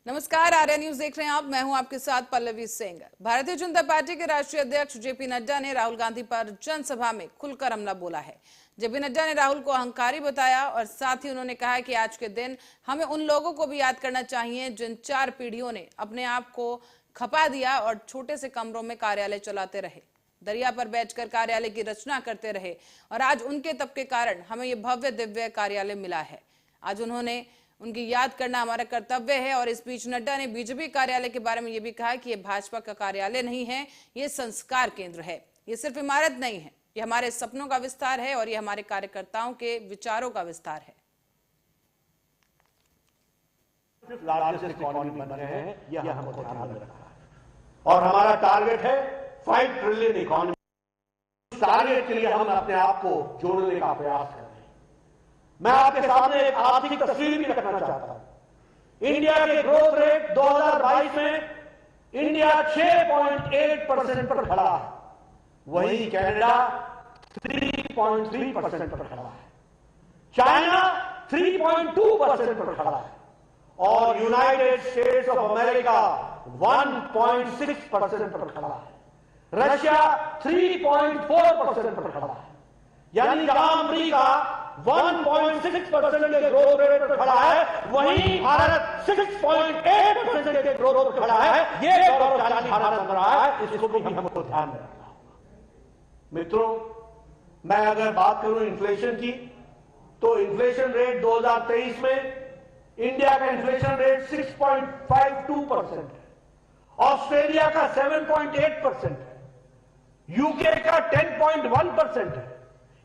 नमस्कार, आर्या न्यूज देख रहे हैं आप। मैं हूं आपके साथ पल्लवी सिंह। भारतीय जनता पार्टी के राष्ट्रीय अध्यक्ष जेपी नड्डा ने राहुल गांधी पर जनसभा में खुलकर हमला बोला है। जेपी नड्डा ने राहुल को अहंकारी बताया और साथ ही उन्होंने कहा कि आज के दिन हमें उन लोगों को भी याद करना चाहिए जिन 4 पीढ़ियों ने अपने आप को खपा दिया और छोटे से कमरों में कार्यालय चलाते रहे, दरिया पर बैठकर कार्यालय की रचना करते रहे और आज उनके तप के कारण हमें ये भव्य दिव्य कार्यालय मिला है। आज उनकी याद करना हमारा कर्तव्य है। और इस बीच नड्डा ने बीजेपी कार्यालय के बारे में यह भी कहा कि यह भाजपा का कार्यालय नहीं है, ये संस्कार केंद्र है। ये सिर्फ इमारत नहीं है, ये हमारे सपनों का विस्तार है और ये हमारे कार्यकर्ताओं के विचारों का विस्तार है। लार्जेस्ट इकोनॉमी बन रहे हैं, यह हमको ध्यान में रखना है और हमारा टारगेट है 5 ट्रिलियन इकोनॉमी। टारगेट के लिए हम अपने आप को जोड़ने का प्रयास कर रहे हैं। मैं आपके सामने एक आर्थिक तस्वीर भी रखना चाहता हूं। इंडिया के ग्रोथ रेट 2022 में इंडिया 6.8% पर खड़ा है, वही कनाडा 3.3% पर खड़ा है, चाइना 3.2% पर खड़ा है और यूनाइटेड स्टेट्स ऑफ अमेरिका 1.6% पर खड़ा है। रशिया 3.4% पर खड़ा है। यानी जहां अमेरिका 1.6% के ग्रोथ रेट पर खड़ा है, वहीं भारत 6.8% के ग्रोथ पर खड़ा है। ये गौरवशाली भारत बन रहा है, इसको भी हमको ध्यान में रखना होगा। मित्रों, मैं अगर बात करूं इन्फ्लेशन की, तो इन्फ्लेशन रेट 2023 में इंडिया का इन्फ्लेशन रेट 6.52% है, ऑस्ट्रेलिया का 7.8% है, यूके का 10.1% है,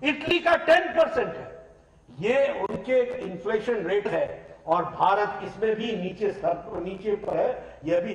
इटली का 10% है। ये उनके इन्फ्लेशन रेट है और भारत इसमें भी नीचे पर है। यह भी।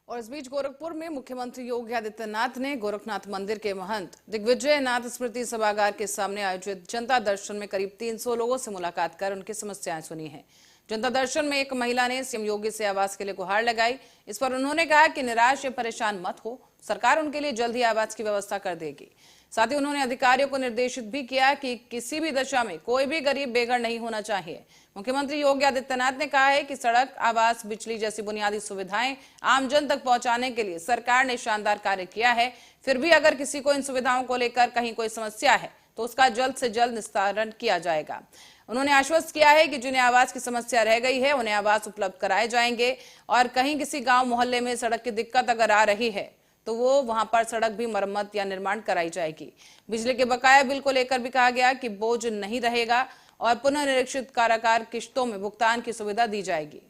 और इस बीच गोरखपुर में मुख्यमंत्री योगी आदित्यनाथ ने गोरखनाथ मंदिर के महंत दिग्विजय नाथ स्मृति सभागार के सामने आयोजित जनता दर्शन में करीब 300 लोगों से मुलाकात कर उनकी समस्याएं सुनी हैं। जनता दर्शन में एक महिला ने सीएम योगी से आवास के लिए गुहार लगाई। इस पर उन्होंने कहा कि निराश या परेशान मत हो, सरकार उनके लिए जल्द ही आवास की व्यवस्था कर देगी। साथ ही उन्होंने अधिकारियों को निर्देशित भी किया कि किसी भी दशा में कोई भी गरीब बेघर नहीं होना चाहिए। मुख्यमंत्री योगी आदित्यनाथ ने कहा है कि सड़क, आवास, बिजली जैसी बुनियादी सुविधाएं आमजन तक पहुंचाने के लिए सरकार ने शानदार कार्य किया है। फिर भी अगर किसी को इन सुविधाओं को लेकर कहीं कोई समस्या है तो उसका जल्द से जल्द निस्तारण किया जाएगा। उन्होंने आश्वस्त किया है कि जिन्हें आवास की समस्या रह गई है उन्हें आवास उपलब्ध कराए जाएंगे और कहीं किसी गांव मोहल्ले में सड़क की दिक्कत अगर आ रही है तो वो वहां पर सड़क भी मरम्मत या निर्माण कराई जाएगी। बिजली के बकाया बिल को लेकर भी कहा गया कि बोझ नहीं रहेगा और पुनर्निरीक्षित कारागार किश्तों में भुगतान की सुविधा दी जाएगी।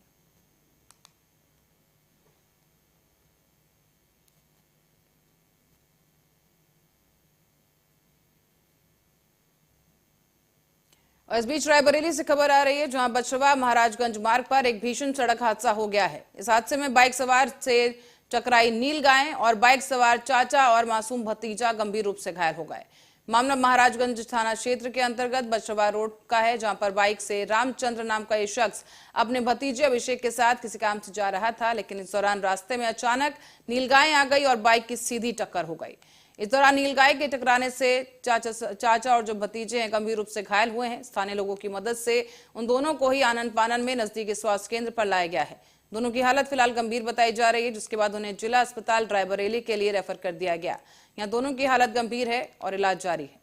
और इस बीच रायबरेली से खबर आ रही है, जहां बछवा महाराजगंज मार्ग पर एक भीषण सड़क हादसा हो गया है। इस हादसे में बाइक सवार से टकराई नील गाय और बाइक सवार चाचा और मासूम भतीजा गंभीर रूप से घायल हो गए। मामला महाराजगंज थाना क्षेत्र के अंतर्गत बछवा रोड का है, जहां पर बाइक से रामचंद्र नाम का ये शख्स अपने भतीजे अभिषेक के साथ किसी काम से जा रहा था, लेकिन इस दौरान रास्ते में अचानक नीलगाय आ गई और बाइक की सीधी टक्कर हो गई। इस दौरान नीलगाय के टकराने से चाचा और जो भतीजे हैं गंभीर रूप से घायल हुए हैं। स्थानीय लोगों की मदद से उन दोनों को ही आनन फानन में नजदीकी स्वास्थ्य केंद्र पर लाया गया है। दोनों की हालत फिलहाल गंभीर बताई जा रही है, जिसके बाद उन्हें जिला अस्पताल रायबरेली के लिए रेफर कर दिया गया। यहाँ दोनों की हालत गंभीर है और इलाज जारी है।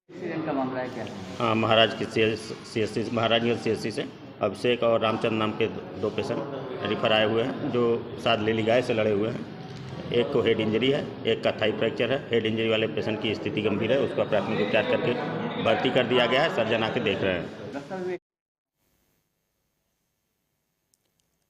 एक्सीडेंट का मामला है क्या? हाँ, महाराजगंज सीएससी से अभिषेक और रामचंद्र नाम के 2 पेशेंट रिफर आए हुए हैं, जो साथ लेली गाय से लड़े हुए हैं। एक को हेड इंजरी है, एक का थाई फ्रैक्चर है। हेड इंजरी वाले पेशेंट की स्थिति गंभीर है, उसका प्राथमिक उपचार करके भर्ती कर दिया गया है। सर्जन आके देख रहे हैं।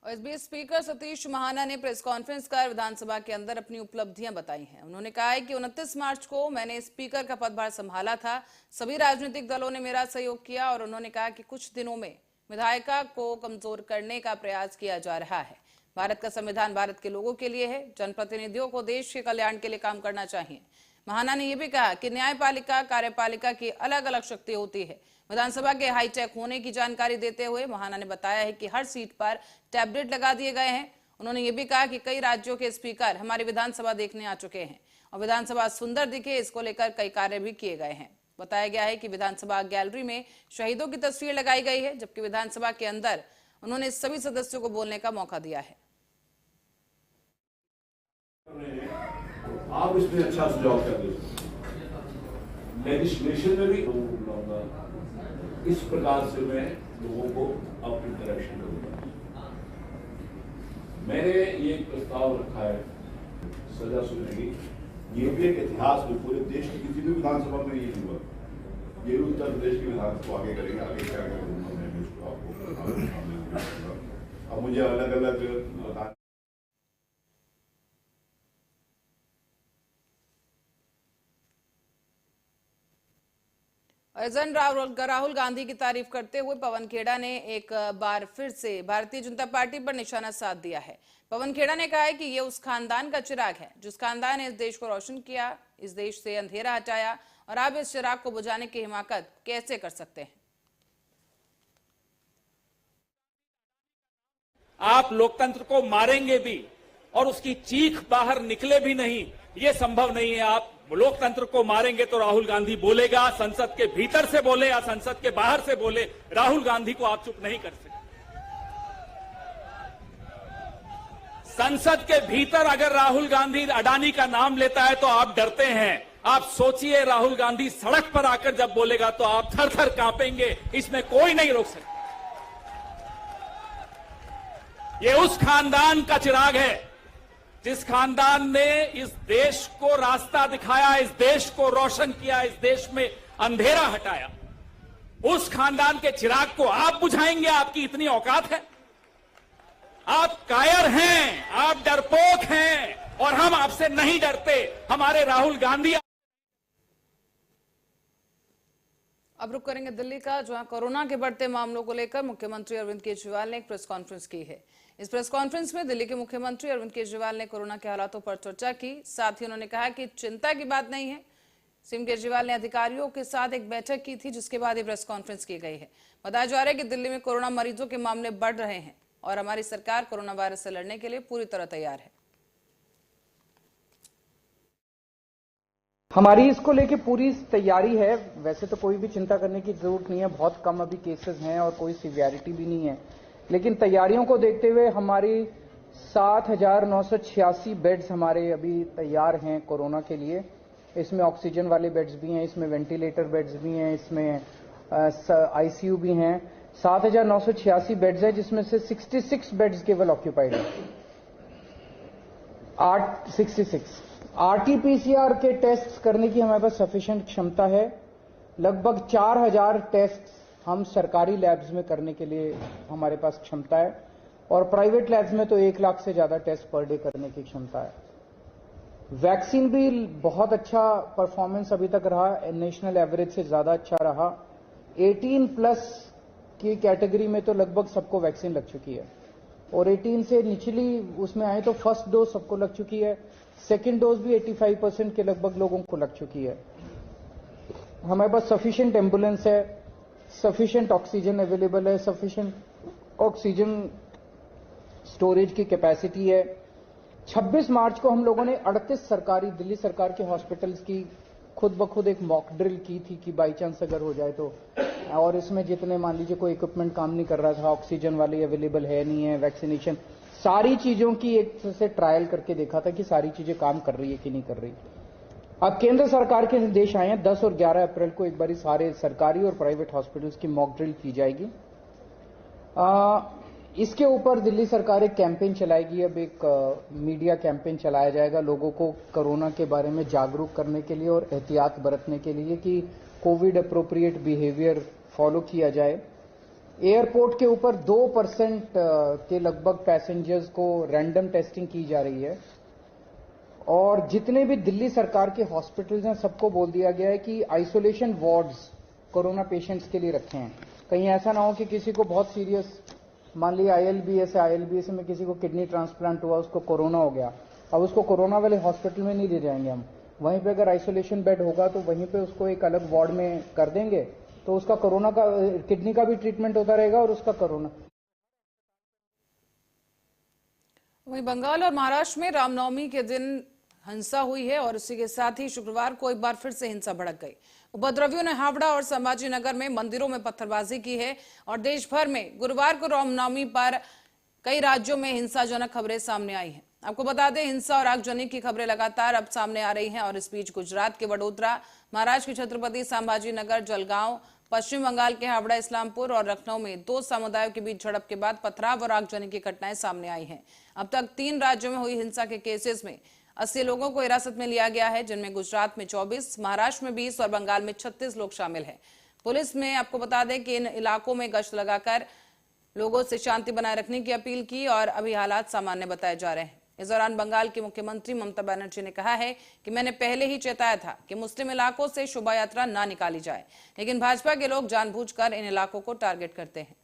और इस बीच स्पीकर सतीश महाना ने प्रेस कॉन्फ्रेंस कर विधानसभा के अंदर अपनी उपलब्धियां बताई हैं। उन्होंने कहा है कि 29 मार्च को मैंने स्पीकर का पदभार संभाला था, सभी राजनीतिक दलों ने मेरा सहयोग किया और उन्होंने कहा कि कुछ दिनों में विधायिका को कमजोर करने का प्रयास किया जा रहा है। भारत का संविधान भारत के लोगों के लिए है, जनप्रतिनिधियों को देश के कल्याण के लिए काम करना चाहिए। महाना ने यह भी कहा कि न्यायपालिका, कार्यपालिका की अलग अलग शक्ति होती है। विधानसभा के हाईटेक होने की जानकारी देते हुए महाना ने बताया है कि हर सीट पर टैबलेट लगा दिए गए हैं। उन्होंने ये भी कहा कि कई राज्यों के स्पीकर हमारी विधानसभा देखने आ चुके हैं और विधानसभा सुंदर दिखे, इसको लेकर कई कार्य भी किए गए हैं। बताया गया है कि विधानसभा गैलरी में शहीदों की तस्वीर लगाई गई है, जबकि विधानसभा के अंदर उन्होंने सभी सदस्यों को बोलने का मौका दिया है। आप इसमें अच्छा सुझाव क्या दे सकते? लेजिस्लेशन में भी लाऊंगा, इस प्रकार से मैं लोगों को अपनी डायरेक्शन करूंगा। मैंने ये प्रस्ताव रखा है सजा सुनेगी। ये भी एक इतिहास में पूरे देश की किसी भी विधानसभा में ये नहीं हुआ। ये उत्तर प्रदेश की विधानसभा आगे करेंगे, आगे क्या करूंगा मैं इसको आपको अब मुझे अलग अलग बता। राहुल गांधी की तारीफ करते हुए पवन खेड़ा ने एक बार फिर से भारतीय जनता पार्टी पर निशाना साध दिया है। पवन खेड़ा ने कहा है कि ये उस खानदान का चिराग है जिस खानदान ने इस देश को रोशन किया, इस देश से अंधेरा हटाया, और आप इस चिराग को बुझाने की हिमाकत कैसे कर सकते हैं। आप लोकतंत्र को मारेंगे भी और उसकी चीख बाहर निकले भी नहीं, ये संभव नहीं है। आप लोकतंत्र को मारेंगे तो राहुल गांधी बोलेगा, संसद के भीतर से बोले या संसद के बाहर से बोले, राहुल गांधी को आप चुप नहीं कर सकते। संसद के भीतर अगर राहुल गांधी अडानी का नाम लेता है तो आप डरते हैं। आप सोचिए, राहुल गांधी सड़क पर आकर जब बोलेगा तो आप थर थर कांपेंगे, इसमें कोई नहीं रोक सकता। ये उस खानदान का चिराग है जिस खानदान ने इस देश को रास्ता दिखाया, इस देश को रोशन किया, इस देश में अंधेरा हटाया। उस खानदान के चिराग को आप बुझाएंगे? आपकी इतनी औकात है? आप कायर हैं, आप डरपोक हैं, और हम आपसे नहीं डरते। हमारे राहुल गांधी। अब रुक करेंगे दिल्ली का, जहां कोरोना के बढ़ते मामलों को लेकर मुख्यमंत्री अरविंद केजरीवाल ने एक प्रेस कॉन्फ्रेंस की है। इस प्रेस कॉन्फ्रेंस में दिल्ली के मुख्यमंत्री अरविंद केजरीवाल ने कोरोना के हालातों पर चर्चा की। साथ ही उन्होंने कहा कि चिंता की बात नहीं है। सीएम केजरीवाल ने अधिकारियों के साथ एक बैठक की थी, जिसके बाद ये प्रेस कॉन्फ्रेंस की गई है। बताया जा रहा है कि दिल्ली में कोरोना मरीजों के मामले बढ़ रहे हैं और हमारी सरकार कोरोना वायरस से लड़ने के लिए पूरी तरह तैयार है। हमारी इसको लेके पूरी तैयारी है। वैसे तो कोई भी चिंता करने की जरूरत नहीं है, बहुत कम अभी केसेस हैं और कोई सीवियरिटी भी नहीं है, लेकिन तैयारियों को देखते हुए हमारी 7,986 बेड्स हमारे अभी तैयार हैं कोरोना के लिए। इसमें ऑक्सीजन वाले बेड्स भी हैं, इसमें वेंटिलेटर बेड्स भी हैं, इसमें आईसीयू भी हैं। 7,986 बेड्स हैं, जिसमें से 66 बेड्स केवल ऑक्यूपाइड हैं। 66 आरटीपीसीआर के टेस्ट करने की हमारे पास सफिशिएंट क्षमता है। लगभग 4,000 टेस्ट हम सरकारी लैब्स में करने के लिए हमारे पास क्षमता है, और प्राइवेट लैब्स में तो 1 लाख से ज्यादा टेस्ट पर डे करने की क्षमता है। वैक्सीन भी बहुत अच्छा परफॉर्मेंस अभी तक रहा, नेशनल एवरेज से ज्यादा अच्छा रहा। 18+ की कैटेगरी में तो लगभग सबको वैक्सीन लग चुकी है, और 18 से निचली उसमें आए तो फर्स्ट डोज सबको लग चुकी है, सेकेंड डोज भी 85% के लगभग लोगों को लग चुकी है। हमारे पास सफिशिएंट एम्बुलेंस है, सफिशिएंट ऑक्सीजन अवेलेबल है, सफिशिएंट ऑक्सीजन स्टोरेज की कैपेसिटी है। 26 मार्च को हम लोगों ने 38 सरकारी दिल्ली सरकार के हॉस्पिटल्स की खुद ब खुद एक मॉक ड्रिल की थी कि बाई चांस अगर हो जाए तो, और इसमें जितने मान लीजिए कोई इक्विपमेंट काम नहीं कर रहा था, ऑक्सीजन वाली अवेलेबल है नहीं है, वैक्सीनेशन, सारी चीजों की एक से ट्रायल करके देखा था कि सारी चीजें काम कर रही है कि नहीं कर रही। अब केंद्र सरकार के निर्देश आए हैं, 10 और 11 अप्रैल को एक बारी सारे सरकारी और प्राइवेट हॉस्पिटल्स की मॉक ड्रिल की जाएगी। इसके ऊपर दिल्ली सरकार एक कैंपेन चलाएगी। अब एक मीडिया कैंपेन चलाया जाएगा लोगों को कोरोना के बारे में जागरूक करने के लिए और एहतियात बरतने के लिए कि कोविड अप्रोप्रिएट बिहेवियर फॉलो किया जाए। एयरपोर्ट के ऊपर 2% के लगभग पैसेंजर्स को रैंडम टेस्टिंग की जा रही है, और जितने भी दिल्ली सरकार के हॉस्पिटल्स हैं सबको बोल दिया गया है कि आइसोलेशन वार्ड्स कोरोना पेशेंट्स के लिए रखे हैं। कहीं ऐसा ना हो कि किसी को बहुत सीरियस, मान लिया आईएलबीएस में किसी को किडनी ट्रांसप्लांट हुआ, उसको कोरोना हो गया, अब उसको कोरोना वाले हॉस्पिटल में नहीं ले जाएंगे हम, वहीं पे अगर आइसोलेशन बेड होगा तो वहीं पे उसको एक अलग वार्ड में कर देंगे, तो उसका कोरोना का, किडनी का भी ट्रीटमेंट होता रहेगा और उसका कोरोना। वहीं बंगाल और महाराष्ट्र में रामनवमी के दिन हिंसा हुई है और उसी के साथ ही शुक्रवार को एक बार फिर से हिंसा भड़क गई। उपद्रवियों ने हावड़ा और संभाजी नगर में मंदिरों में पत्थरबाजी की है और देश भर में गुरुवार को रामनवमी पर कई राज्यों में हिंसाजनक खबरें सामने आई हैं। आपको बता दें, हिंसा और आगजनी की खबरें लगातार अब सामने आ रही हैं और इस बीच गुजरात के वडोदरा, महाराष्ट्र के छत्रपति संभाजी नगर, जलगांव, पश्चिम बंगाल के हावड़ा, इस्लामपुर और लखनऊ में दो समुदायों के बीच झड़प के बाद पथराव और आगजनी की घटनाएं सामने आई हैं। अब तक 3 राज्यों में हुई हिंसा के केसेस में 80 लोगों को हिरासत में लिया गया है, जिनमें गुजरात में 24, महाराष्ट्र में 20 और बंगाल में 36 लोग शामिल हैं। पुलिस ने आपको बता दें कि इन इलाकों में गश्त लगाकर लोगों से शांति बनाए रखने की अपील की और अभी हालात सामान्य बताए जा रहे हैं। इस दौरान बंगाल की मुख्यमंत्री ममता बनर्जी ने कहा है कि मैंने पहले ही चेताया था कि मुस्लिम इलाकों से शोभा यात्रा ना निकाली जाए, लेकिन भाजपा के लोग जानबूझकर इन इलाकों को टारगेट करते हैं।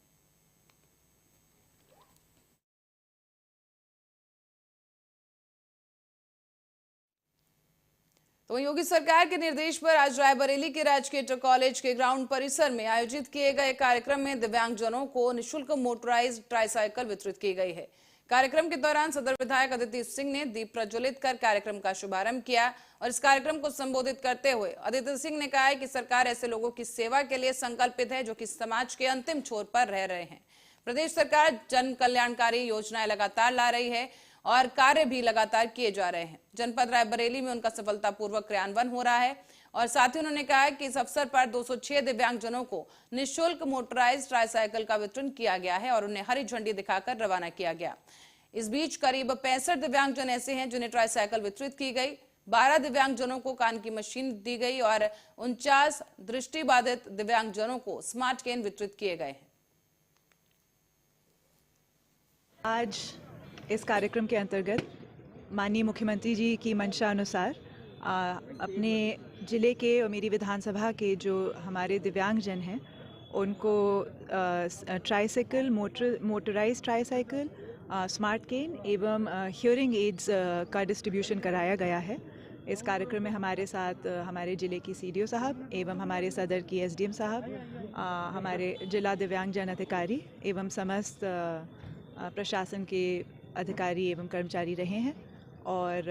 तो योगी सरकार के निर्देश पर आज रायबरेली के राजकीय इंटर कॉलेज के ग्राउंड परिसर में आयोजित किए गए कार्यक्रम में दिव्यांगजनों को निःशुल्क मोटराइज्ड ट्राईसाइकिल वितरित की गई है। कार्यक्रम के दौरान सदर विधायक अदिति सिंह ने दीप प्रज्वलित कर कार्यक्रम का शुभारंभ किया और इस कार्यक्रम को संबोधित करते हुए अदिति सिंह ने कहा कि सरकार ऐसे लोगों की सेवा के लिए संकल्पित है जो कि समाज के अंतिम छोर पर रह रहे हैं। प्रदेश सरकार जन कल्याणकारी योजनाएं लगातार ला रही है और कार्य भी लगातार किए जा रहे हैं। जनपद रायबरेली में उनका सफलतापूर्वक क्रियान्वयन हो रहा है और साथ ही उन्होंने कहा कि इस अवसर पर 206 दिव्यांगजनों को निःशुल्क मोटराइज्ड ट्राईसाइकिल का वितरण किया गया है और उन्हें हरी झंडी दिखाकर रवाना किया गया। इस बीच करीब 65 दिव्यांगजन ऐसे हैं जिन्हें ट्राईसाइकिल वितरित की गई, 12 दिव्यांगजनों को कान की मशीन दी गई और 49 दृष्टिबाधित दिव्यांगजनों को स्मार्ट केन वितरित किए गए हैं। आज इस कार्यक्रम के अंतर्गत माननीय मुख्यमंत्री जी की मंशा अनुसार अपने ज़िले के और मेरी विधानसभा के जो हमारे दिव्यांगजन हैं उनको tricycle, motorised tricycle, smart cane एवं हियरिंग एड्स का डिस्ट्रीब्यूशन कराया गया है। इस कार्यक्रम में हमारे साथ हमारे ज़िले की सीडीओ साहब एवं हमारे सदर की एसडीएम साहब, हमारे जिला दिव्यांगजन अधिकारी एवं समस्त प्रशासन के अधिकारी एवं कर्मचारी रहे हैं और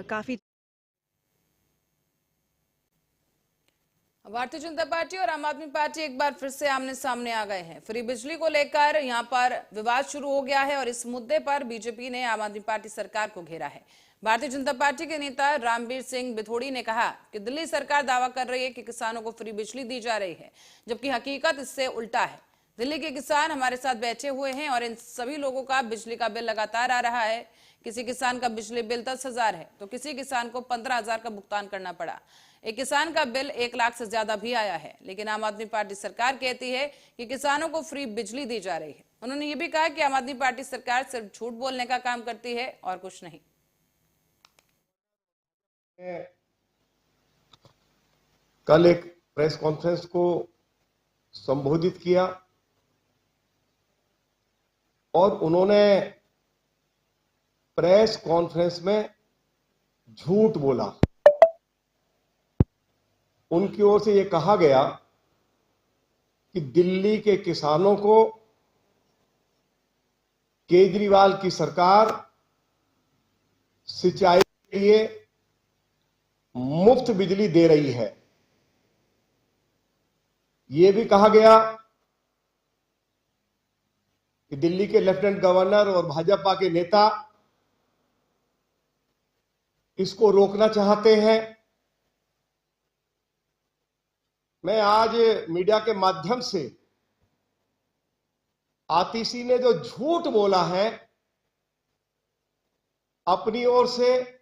काफ़ी। भारतीय जनता पार्टी और आम आदमी पार्टी एक बार फिर से आमने सामने आ गए हैं। फ्री बिजली को लेकर यहां पर विवाद शुरू हो गया है और इस मुद्दे पर बीजेपी ने आम आदमी पार्टी सरकार को घेरा है। भारतीय जनता पार्टी के नेता रामबीर सिंह बिथोड़ी ने कहा कि दिल्ली सरकार दावा कर रही है कि किसानों को फ्री बिजली दी जा रही है, जबकि हकीकत इससे उल्टा है। दिल्ली के किसान हमारे साथ बैठे हुए हैं और इन सभी लोगों का बिजली का बिल लगातार आ रहा है। किसी किसान का बिजली बिल 10,000 है तो किसी किसान को 15,000 का भुगतान करना पड़ा। एक किसान का बिल 1 लाख से ज्यादा भी आया है, लेकिन आम आदमी पार्टी सरकार कहती है कि किसानों को फ्री बिजली दी जा रही है। उन्होंने ये भी कहा कि आम आदमी पार्टी सरकार सिर्फ झूठ बोलने का काम करती है और कुछ नहीं। कल एक प्रेस कॉन्फ्रेंस को संबोधित किया और उन्होंने प्रेस कॉन्फ्रेंस में झूठ बोला। उनकी ओर से यह कहा गया कि दिल्ली के किसानों को केजरीवाल की सरकार सिंचाई के लिए मुफ्त बिजली दे रही है। यह भी कहा गया कि दिल्ली के लेफ्टिनेंट गवर्नर और भाजपा के नेता इसको रोकना चाहते हैं। मैं आज मीडिया के माध्यम से आतिशी ने जो झूठ बोला है अपनी ओर से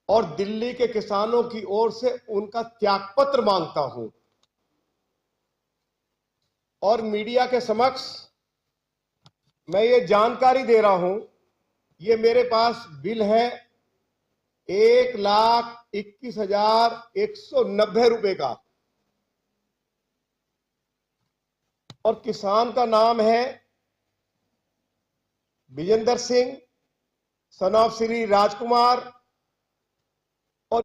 और दिल्ली के किसानों की ओर से उनका त्यागपत्र मांगता हूं और मीडिया के समक्ष मैं ये जानकारी दे रहा हूं। ये मेरे पास बिल है 1,21,190 रुपए का और किसान का नाम है विजेंद्र सिंह सन ऑफ श्री राजकुमार। और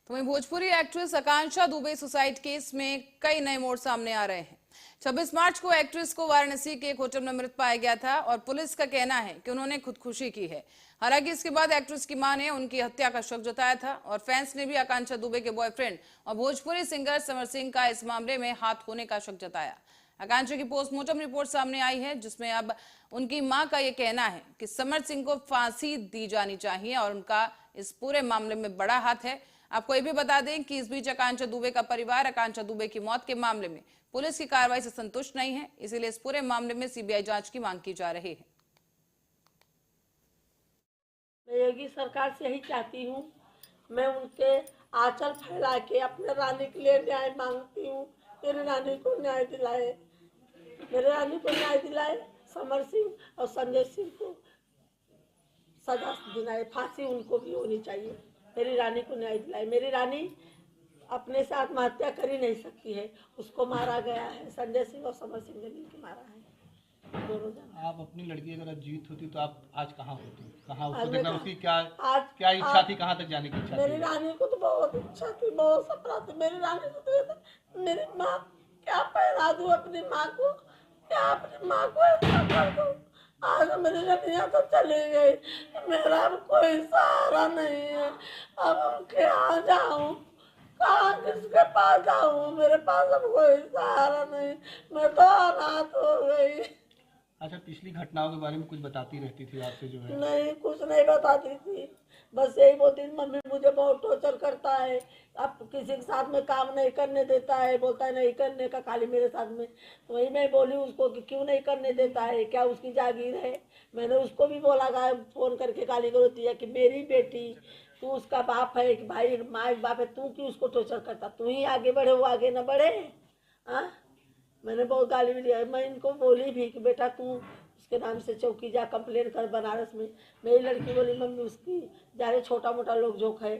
तो वहीं भोजपुरी एक्ट्रेस आकांक्षा दुबे सुसाइड केस में कई नए मोड़ सामने आ रहे हैं। 26 मार्च को एक्ट्रेस को वाराणसी के एक होटल में मृत पाया गया था और पुलिस का कहना है कि उन्होंने खुदकुशी की है। हालांकि इसके बाद एक्ट्रेस की मां ने उनकी हत्या का शक जताया था और फैंस ने भी आकांक्षा दुबे के बॉयफ्रेंड और भोजपुरी सिंगर समर सिंह का इस मामले में हाथ होने का शक जताया। आकांक्षा की पोस्टमार्टम रिपोर्ट सामने आई है, जिसमें अब उनकी मां का यह कहना है कि समर सिंह को फांसी दी जानी चाहिए और उनका इस पूरे मामले में बड़ा हाथ है। आपको ये भी बता दें कि इस बीच आकांक्षा दुबे का परिवार आकांक्षा दुबे की मौत के मामले में पुलिस की कार्रवाई से संतुष्ट नहीं है, इसीलिए इस पूरे मामले में सीबीआई जांच की मांग की जा रही है। मैं योगी सरकार से यही चाहती हूँ, मैं उनके आंचल फैला के अपने रानी के लिए न्याय मांगती हूँ। मेरे रानी को न्याय दिलाए, मेरे रानी को न्याय दिलाए। समर सिंह और संजय सिंह को सजा दिलाए, फांसी उनको भी होनी चाहिए। मेरी रानी को न्याय दिलाए। मेरी रानी अपने से आत्महत्या कर ही नहीं सकती है, उसको मारा गया है। संजय सिंह और समर सिंह ने मिलकर मारा है दोनों जन। आप अपनी लड़की अगर जीत होती तो आप आज कहाँ होती, कहाँ उसको देखना, उसकी क्या इच्छा थी, कहाँ तक जाने की इच्छा थी? मेरी रानी को तो बहुत इच्छा थी, बहुत सपना थी। मेरी रानी को तो मेरी माँ क्या पहना दूँ अपनी माँ को, क्या अपनी माँ को ऐसा कर दूँ। आज मेरी रनिया तो चली गई, मेरा अब कोई सहारा नहीं है। अब क्या जाऊँ, कहाँ किसके पास जाऊँ? मेरे पास अब कोई सहारा नहीं, मैं तो अनाथ हो गई। अच्छा, पिछली घटनाओं के बारे में कुछ बताती रहती थी आपसे जो है? नहीं, कुछ नहीं बताती थी, बस यही बोलती थी मम्मी मुझे बहुत टॉर्चर करता है, अब किसी के साथ में काम नहीं करने देता है, बोलता है नहीं करने का, खाली मेरे साथ में। तो वही मैं बोली उसको कि क्यों नहीं करने देता है, क्या उसकी जागीर है? मैंने उसको भी बोला फोन करके गाली गलौज दिया कि मेरी बेटी, तू उसका बाप है कि भाई माँ बाप है, तू क्यों उसको टॉर्चर करता, तू ही आगे बढ़े वो आगे न बढ़े। हाँ, मैंने बहुत गाली भी दिया। मैं इनको बोली भी कि बेटा तू उसके नाम से चौकी जा कंप्लेन कर बनारस में। मेरी लड़की बोली मम्मी उसकी जारे छोटा मोटा लोग जोक है,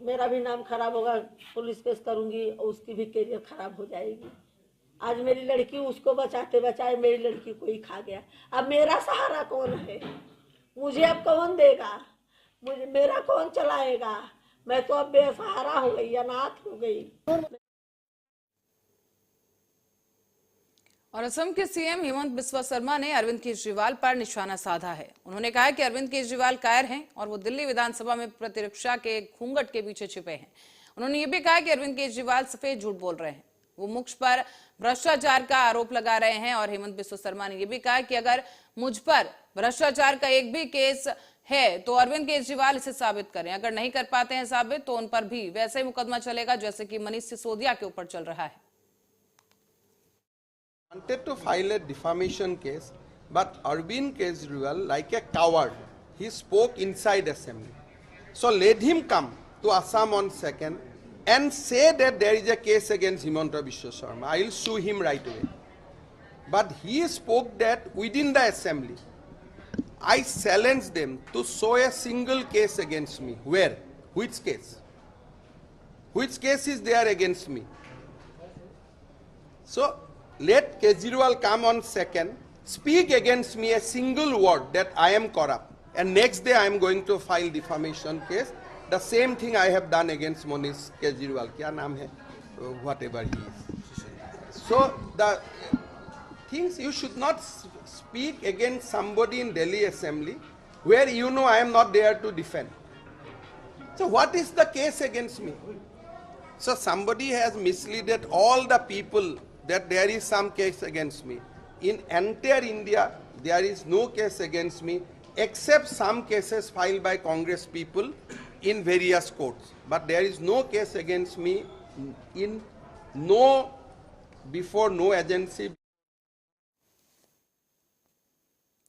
मेरा भी नाम खराब होगा, पुलिस केस करूँगी और उसकी भी करियर खराब हो जाएगी। आज मेरी लड़की उसको बचाते बचाए मेरी लड़की को ही खा गया। अब मेरा सहारा कौन है? मुझे अब कौन देगा? मुझे मेरा कौन चलाएगा? मैं तो अब बेसहारा हो गई, अनाथ हो गई। और असम के सीएम हेमंत बिस्वा शर्मा ने अरविंद केजरीवाल पर निशाना साधा है। उन्होंने कहा कि अरविंद केजरीवाल कायर हैं और वो दिल्ली विधानसभा में प्रतिरक्षा के घूंघट के पीछे छिपे हैं। उन्होंने ये भी कहा कि अरविंद केजरीवाल सफेद झूठ बोल रहे हैं, वो मुझ पर भ्रष्टाचार का आरोप लगा रहे हैं। और हेमंत बिस्वा शर्मा ने यह भी कहा कि अगर मुझ पर भ्रष्टाचार का एक भी केस है तो अरविंद केजरीवाल इसे साबित करें, अगर नहीं कर पाते हैं साबित तो उन पर भी वैसे ही मुकदमा चलेगा जैसे कि मनीष सिसोदिया के ऊपर चल रहा है। Wanted to file a defamation case, but Arvind Kejriwal, like a coward, he spoke inside assembly. So let him come to Assam on 2nd and say that there is a case against Himanta Biswa Sarma. I will sue him right away. But he spoke that within the assembly. I challenge them to show a single case against me. Where? Which case? Which case is there against me? So let Kejriwal come on 2nd, speak against me a single word that I am corrupt, and next day I am going to file defamation case. The same thing I have done against Monish Kejriwal. Kya naam hai? Whatever he is. So the things, you should not speak against somebody in Delhi Assembly where you know I am not there to defend. So what is the case against me? So somebody has misled all the people that there is some case against me. In entire India, there is no case against me except some cases filed by Congress people in various courts. But there is no case against me in before no agency.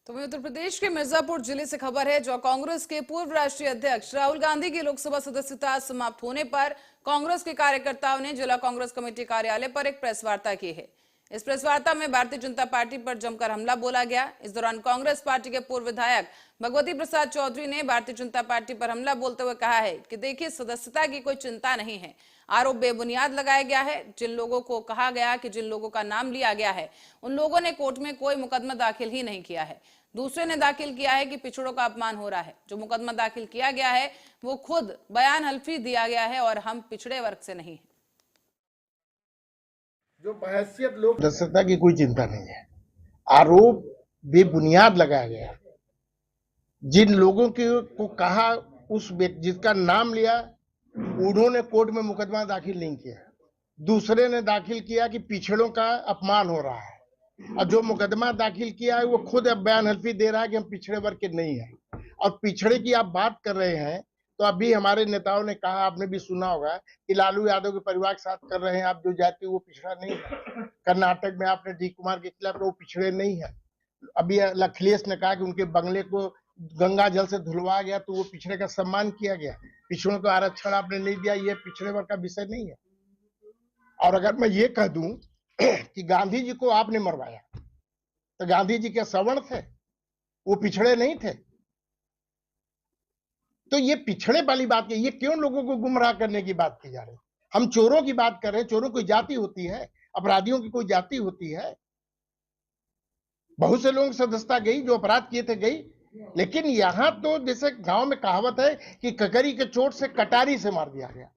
तो वहीं उत्तर प्रदेश के मिर्जापुर जिले से खबर है, जो कांग्रेस के पूर्व राष्ट्रीय अध्यक्ष राहुल गांधी की लोकसभा सदस्यता समाप्त होने पर कांग्रेस के कार्यकर्ताओं ने जिला कांग्रेस कमेटी कार्यालय पर एक प्रेस वार्ता की है। इस प्रेस वार्ता में भारतीय जनता पार्टी पर जमकर हमला बोला गया। इस दौरान कांग्रेस पार्टी के पूर्व विधायक भगवती प्रसाद चौधरी ने भारतीय जनता पार्टी पर हमला बोलते हुए कहा है कि देखिए, सदस्यता की कोई चिंता नहीं है, आरोप बेबुनियाद लगाया गया है। जिन लोगों को कहा गया कि जिन लोगों का नाम लिया गया है उन लोगों ने कोर्ट में कोई मुकदमा दाखिल ही नहीं किया है। दूसरे ने दाखिल किया है कि पिछड़ों का अपमान हो रहा है। जो मुकदमा दाखिल किया गया है वो खुद बयान हल्फी दिया गया है और हम पिछड़े वर्ग से नहीं हैं। जो बहैसियत लोक सदस्यता की कोई चिंता नहीं है। आरोप बेबुनियाद लगाया गया। जिन लोगों को कहा उस जिसका नाम लिया उन्होंने कोर्ट में मुकदमा दाखिल नहीं किया, दूसरे ने दाखिल किया कि पिछड़ों का अपमान हो रहा है, और जो मुकदमा दाखिल किया है वो खुद अब बयान हल्फी दे रहा है कि हम पिछड़े वर्ग के नहीं है। और पिछड़े की आप बात कर रहे हैं तो अभी हमारे नेताओं ने कहा, आपने भी सुना होगा कि लालू यादव के परिवार के साथ कर रहे हैं आप जो जाति, वो पिछड़ा नहीं है। कर्नाटक में आपने डी कुमार के खिलाफ, वो पिछड़े नहीं है। अभी अखिलेश ने कहा कि उनके बंगले को गंगा जल से धुलवा गया तो वो पिछड़े का सम्मान किया गया। पिछड़ों को आरक्षण आपने नहीं दिया, ये पिछड़े वर्ग का विषय नहीं है। और अगर मैं ये कह दूं कि गांधी जी को आपने मरवाया तो गांधी जी के सवर्ण थे, वो पिछड़े नहीं थे। तो ये पिछड़े वाली बात है, ये क्यों लोगों को गुमराह करने की बात की जा रही है? हम चोरों की बात कर रहे हैं, चोरों की जाति होती है, अपराधियों की कोई जाति होती है। बहुत से लोगों की सदस्यता गई, जो अपराध किए थे गई, लेकिन यहां तो जैसे गांव में कहावत है कि ककरी के चोट से कटारी से मार दिया गया।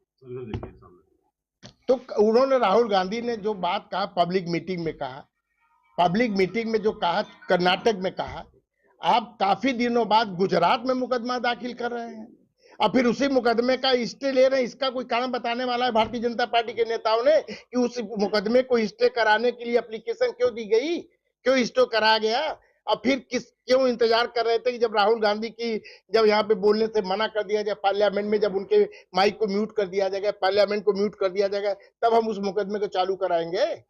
तो उन्होंने, राहुल गांधी ने जो बात कहा पब्लिक मीटिंग में जो कहा कर्नाटक में कहा, आप काफी दिनों बाद गुजरात में मुकदमा दाखिल कर रहे हैं और फिर उसी मुकदमे का स्टे ले रहे हैं। इसका कोई कारण बताने वाला है भारतीय जनता पार्टी के नेताओं ने कि उस मुकदमे को स्टे कराने के लिए एप्लीकेशन क्यों दी गई, क्यों स्टे कराया गया, और फिर क्यों इंतजार कर रहे थे कि जब राहुल गांधी की जब यहाँ पे बोलने से मना कर दिया जाए, पार्लियामेंट में जब उनके माइक को म्यूट कर दिया जाएगा, पार्लियामेंट को म्यूट कर दिया जाएगा, तब हम उस मुकदमे को चालू कराएंगे।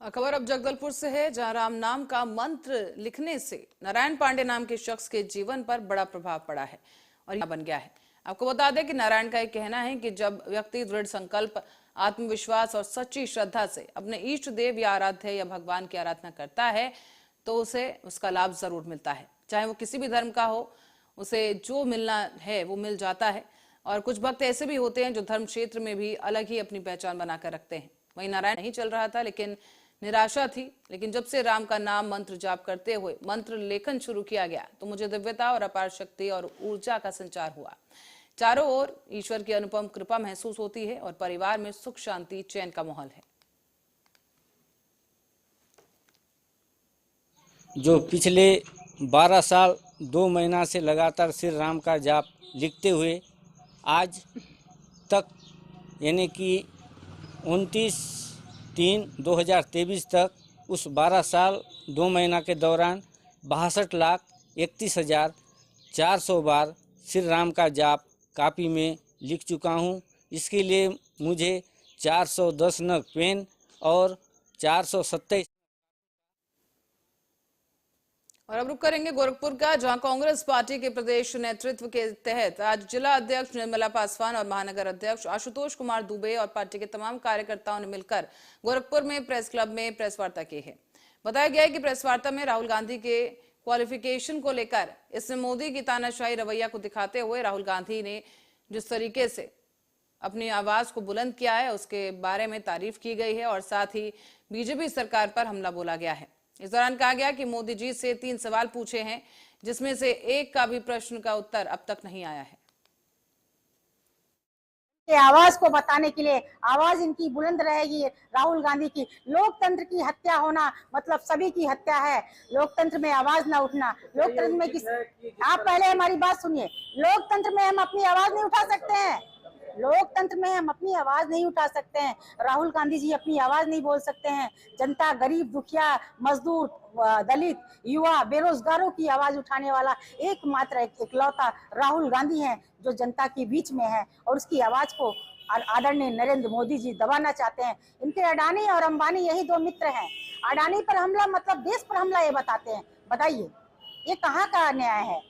खबर अब जगदलपुर से है, जहां राम नाम का मंत्र लिखने से नारायण पांडे नाम के शख्स के जीवन पर बड़ा प्रभाव पड़ा है और यह बन गया है। आपको बता दें कि नारायण का एक कहना है कि जब व्यक्ति दृढ़ संकल्प, आत्मविश्वास और सच्ची श्रद्धा से अपने इष्ट देव या आराध्य या भगवान की आराधना करता है तो उसे उसका लाभ जरूर मिलता है। चाहे वो किसी भी धर्म का हो, उसे जो मिलना है वो मिल जाता है। और कुछ भक्त ऐसे भी होते हैं जो धर्म क्षेत्र में भी अलग ही अपनी पहचान बनाकर रखते हैं। वहीं नारायण नहीं चल रहा था, लेकिन निराशा थी। लेकिन जब से राम का नाम मंत्र जाप करते हुए मंत्र लेखन शुरू किया गया तो मुझे दिव्यता और अपार शक्ति और ऊर्जा का संचार हुआ। चारों ओर ईश्वर की अनुपम कृपा महसूस होती है और परिवार में सुख, शांति, चैन का माहौल है। जो पिछले 12 साल 2 महीना से लगातार श्री राम का जाप लिखते हुए आज तक यानी कि 29/3/2023 तक उस 12 साल 2 महीना के दौरान 62,31,400 बार श्री राम का जाप कापी में लिख चुका हूँ। इसके लिए मुझे 410 नग पेन और 427। और अब रुक करेंगे गोरखपुर का, जहां कांग्रेस पार्टी के प्रदेश नेतृत्व के तहत आज जिला अध्यक्ष निर्मला पासवान और महानगर अध्यक्ष आशुतोष कुमार दुबे और पार्टी के तमाम कार्यकर्ताओं ने मिलकर गोरखपुर में प्रेस क्लब में प्रेस वार्ता की है। बताया गया है कि प्रेस वार्ता में राहुल गांधी के क्वालिफिकेशन को लेकर इसमें मोदी की तानाशाही रवैया को दिखाते हुए राहुल गांधी ने जिस तरीके से अपनी आवाज को बुलंद किया है उसके बारे में तारीफ की गई है और साथ ही बीजेपी सरकार पर हमला बोला गया है। इस दौरान कहा गया कि मोदी जी से 3 सवाल पूछे हैं, जिसमें से एक का भी प्रश्न का उत्तर अब तक नहीं आया है। आवाज को बताने के लिए आवाज इनकी बुलंद रहेगी। राहुल गांधी की लोकतंत्र की हत्या होना मतलब सभी की हत्या है। लोकतंत्र में आवाज ना उठना, लोकतंत्र में आप पहले हमारी बात सुनिए। लोकतंत्र में हम अपनी आवाज नहीं उठा सकते हैं, लोकतंत्र में हम अपनी आवाज नहीं उठा सकते हैं। राहुल गांधी जी अपनी आवाज नहीं बोल सकते हैं। जनता, गरीब, दुखिया, मजदूर, दलित, युवा, बेरोजगारों की आवाज उठाने वाला एकमात्र इकलौता राहुल गांधी हैं, जो जनता के बीच में है और उसकी आवाज को आदरणीय नरेंद्र मोदी जी दबाना चाहते हैं। इनके अडानी और अंबानी यही 2 मित्र हैं। अडानी पर हमला मतलब देश पर हमला ये बताते हैं। बताइए ये कहाँ का अन्याय है?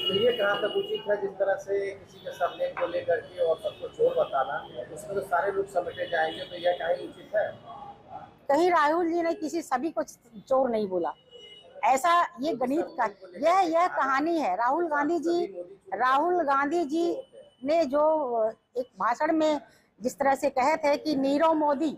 ये कहाँ तक उचित है जिस तरह से किसी के सरनेम को लेकर के और सबको चोर बताना, उसमें तो सारे लोग समेटे जाएंगे, तो यह कहीं उचित है? कहीं राहुल जी ने किसी सभी को चोर नहीं बोला, ऐसा ये गणित का यह कहानी है। राहुल गांधी जी ने जो एक भाषण में जिस तरह से कहे थे कि नीरव मोदी